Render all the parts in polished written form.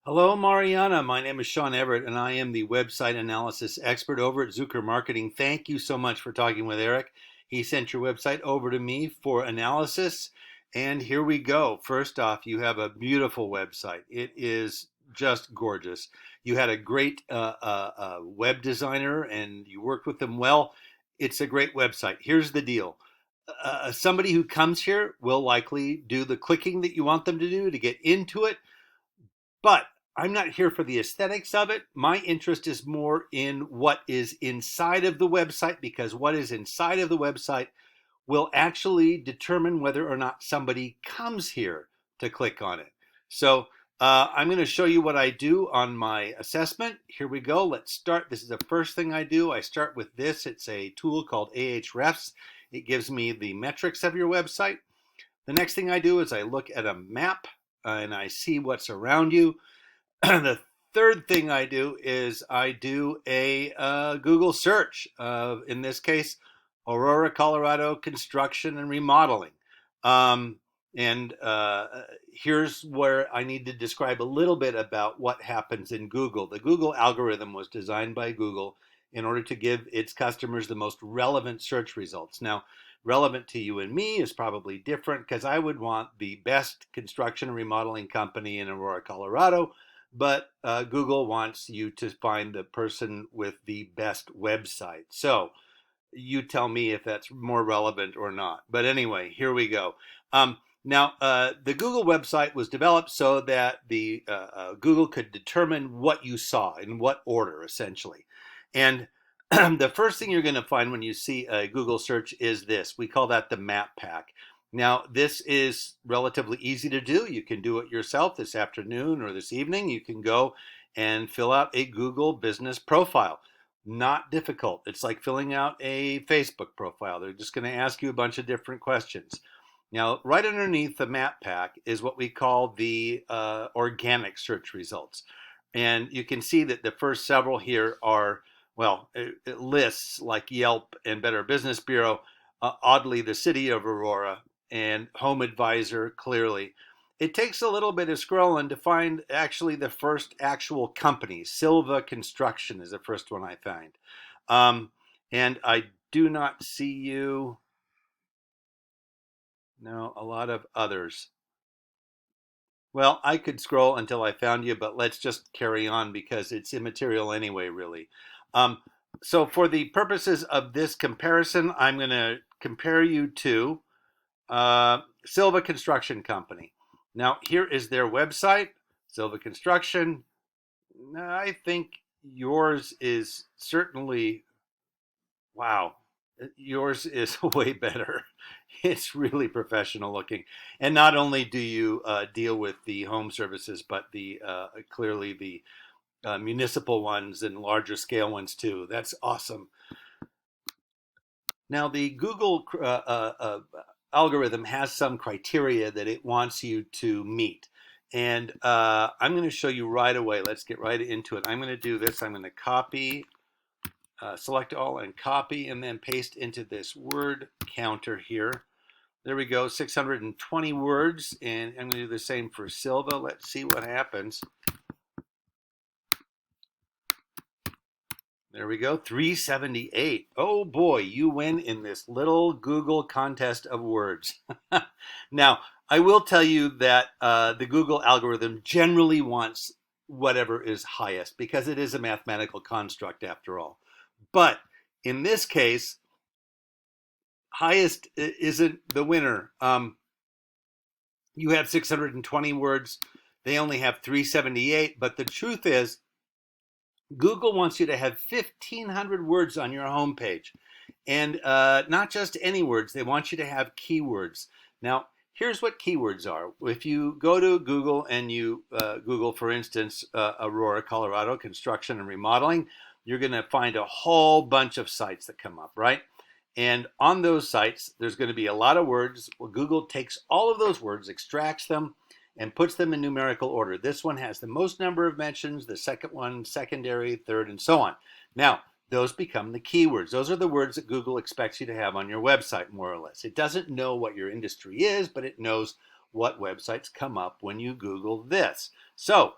Hello, Mariana. My name is Sean Everett, and I am the website analysis expert over at Zucker Marketing. Thank you so much for talking with Eric. He sent your website over to me for analysis, and here we go. First off, you have a beautiful website. It is just gorgeous. You had a great web designer, and you worked with them well. It's a great website. Here's the deal. Somebody who comes here will likely do the clicking that you want them to do to get into it, but I'm not here for the aesthetics of it. My interest is more in what is inside of the website, because what is inside of the website will actually determine whether or not somebody comes here to click on it. So I'm going to show you what I do on my assessment. Here we go. Let's start. This is the first thing I do. I start with this. It's a tool called Ahrefs. It gives me the metrics of your website. The next thing I do is I look at a map and I see what's around you. The third thing I do is I do a Google search. In this case, Aurora, Colorado construction and remodeling. Um, and here's where I need to describe a little bit about what happens in Google. The Google algorithm was designed by Google in order to give its customers the most relevant search results. Now, relevant to you and me is probably different, because I would want the best construction and remodeling company in Aurora, Colorado, but Google wants you to find the person with the best website. So you tell me if that's more relevant or not. But anyway, here we go. Now, the Google website was developed so that the Google could determine what you saw in what order, essentially. And the first thing you're going to find when you see a Google search is this. We call that the map pack. Now, this is relatively easy to do. You can do it yourself this afternoon or this evening. You can go and fill out a Google business profile. Not difficult. It's like filling out a Facebook profile. They're just going to ask you a bunch of different questions. Now, right underneath the map pack is what we call the organic search results. And you can see that the first several here are, well, it lists like Yelp and Better Business Bureau, oddly, the city of Aurora, and Home Advisor, clearly. It takes a little bit of scrolling to find actually the first actual company. Silva Construction is the first one I find. Um, and I do not see you. No, a lot of others. Well, I could scroll until I found you, but let's just carry on because it's immaterial anyway, really. Um, so for the purposes of this comparison, I'm going to compare you to Silva Construction Company. Now, here is their website, Silva Construction. I think yours is certainly, wow, yours is way better. It's really professional looking. And not only do you deal with the home services, but the clearly the municipal ones and larger scale ones too. That's awesome. Now, the Google algorithm has some criteria that it wants you to meet. And I'm going to show you right away. Let's get right into it. I'm going to do this. I'm going to copy, select all and copy, and then paste into this word counter here. There we go, 620 words. And I'm going to do the same for Silva. Let's see what happens. There we go, 378. Oh boy, you win in this little Google contest of words. Now, I will tell you that the Google algorithm generally wants whatever is highest, because it is a mathematical construct after all. But in this case, highest isn't the winner. You have 620 words. They only have 378. But the truth is, Google wants you to have 1,500 words on your homepage. And not just any words, they want you to have keywords. Now, here's what keywords are. If you go to Google and you Google, for instance, Aurora, Colorado, construction and remodeling, you're going to find a whole bunch of sites that come up, right? And on those sites, there's going to be a lot of words. Well, Google takes all of those words, extracts them, and puts them in numerical order. This one has the most number of mentions, the second one, secondary, third, and so on. Now, those become the keywords. Those are the words that Google expects you to have on your website, more or less. It doesn't know what your industry is, but it knows what websites come up when you Google this. So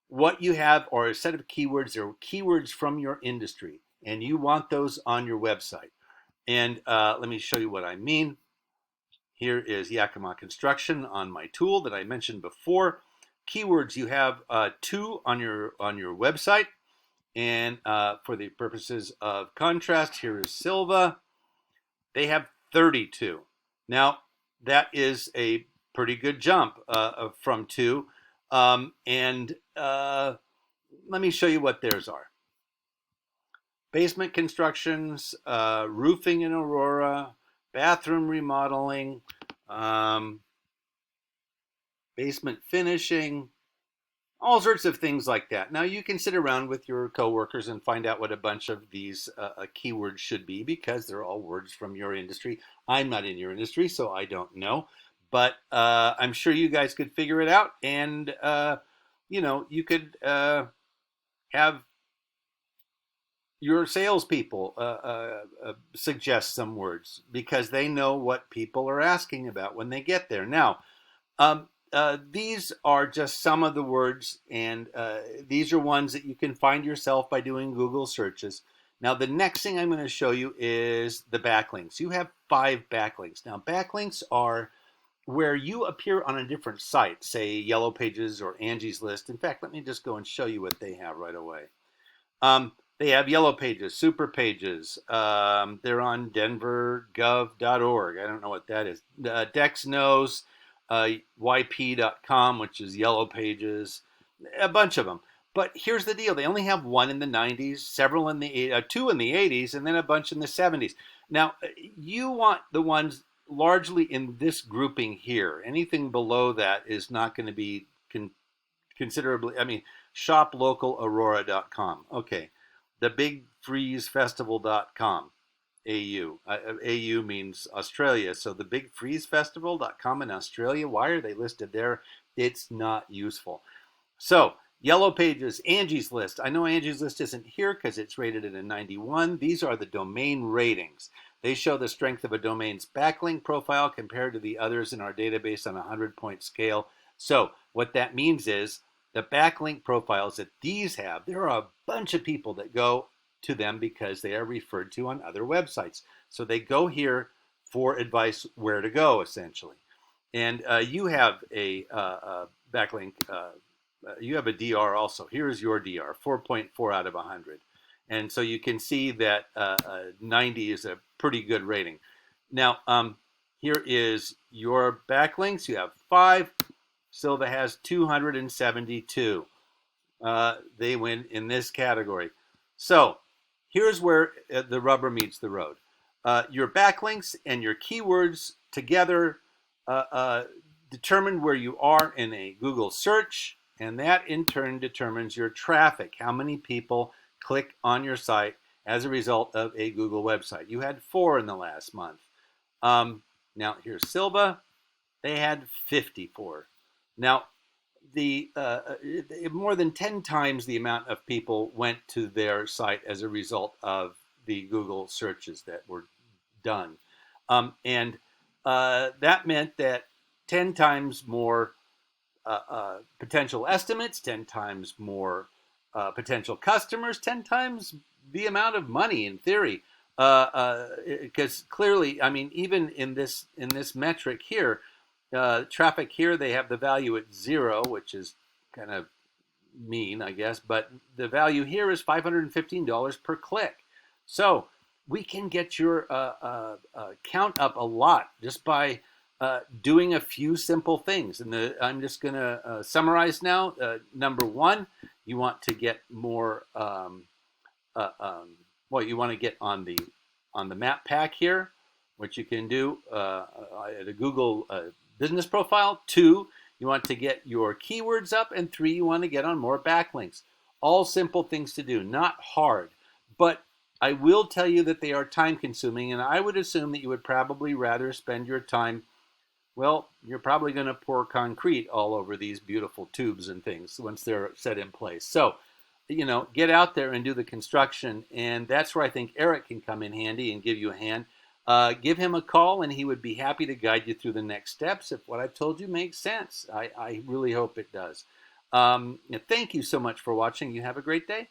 what you have are a set of keywords. They're keywords from your industry, and you want those on your website. And let me show you what I mean. Here is Yakima Construction on my tool that I mentioned before. Keywords, you have two on your website, and for the purposes of contrast, here is Silva. They have 32. Now that is a pretty good jump from two, and let me show you what theirs are. Basement constructions, roofing in Aurora, bathroom remodeling, um, basement finishing, all sorts of things like that. Now you can sit around with your coworkers and find out what a bunch of these keywords should be, because they're all words from your industry. I'm not in your industry, so I don't know, but I'm sure you guys could figure it out, and you could have your salespeople suggest some words, because they know what people are asking about when they get there. Now, these are just some of the words, and these are ones that you can find yourself by doing Google searches. Now, the next thing I'm going to show you is the backlinks. You have 5 backlinks. Now, backlinks are where you appear on a different site, say Yellow Pages or Angie's List. In fact, let me just go and show you what they have right away. They have Yellow Pages, Super Pages. They're on denvergov.org. I don't know what that is. Dex knows, yp.com, which is Yellow Pages, a bunch of them. But here's the deal. They only have one in the 90s, several in the two in the 80s, and then a bunch in the 70s. Now, you want the ones largely in this grouping here. Anything below that is not going to be considerably, I mean, shoplocalaurora.com. Okay. Thebigfreezefestival.com. AU. AU means Australia. So thebigfreezefestival.com in Australia. Why are they listed there? It's not useful. So Yellow Pages, Angie's List. I know Angie's List isn't here because it's rated at a 91. These are the domain ratings. They show the strength of a domain's backlink profile compared to the others in our database on a 100-point scale. So what that means is the backlink profiles that these have, there are a bunch of people that go to them because they are referred to on other websites. So they go here for advice where to go, essentially. And you have a backlink, you have a DR also. Here's your DR, 4.4 out of 100. And so you can see that 90 is a pretty good rating. Now, here is your backlinks. You have 5. Silva has 272. They win in this category. So here's where the rubber meets the road. Your backlinks and your keywords together determine where you are in a Google search, and that in turn determines your traffic, how many people click on your site as a result of a Google website. You had 4 in the last month. Now here's Silva. They had 54. Now, the more than 10 times the amount of people went to their site as a result of the Google searches that were done. And that meant that 10 times more potential estimates, 10 times more potential customers, 10 times the amount of money in theory. Because clearly, I mean, even in this metric here, traffic here, they have the value at 0, which is kind of mean, I guess. But the value here is $515 per click. So we can get your count up a lot just by doing a few simple things. And I'm just going to summarize now. Number 1, you want to get more. Well, you want to get on the map pack here, which you can do at a Google business profile. 2, you want to get your keywords up, and 3, you want to get on more backlinks. All simple things to do, not hard. But I will tell you that they are time consuming, and I would assume that you would probably rather spend your time, well, you're probably going to pour concrete all over these beautiful tubes and things once they're set in place. So, get out there and do the construction, and that's where I think Eric can come in handy and give you a hand. Give him a call, and he would be happy to guide you through the next steps if what I've told you makes sense. I really hope it does. Thank you so much for watching. You have a great day.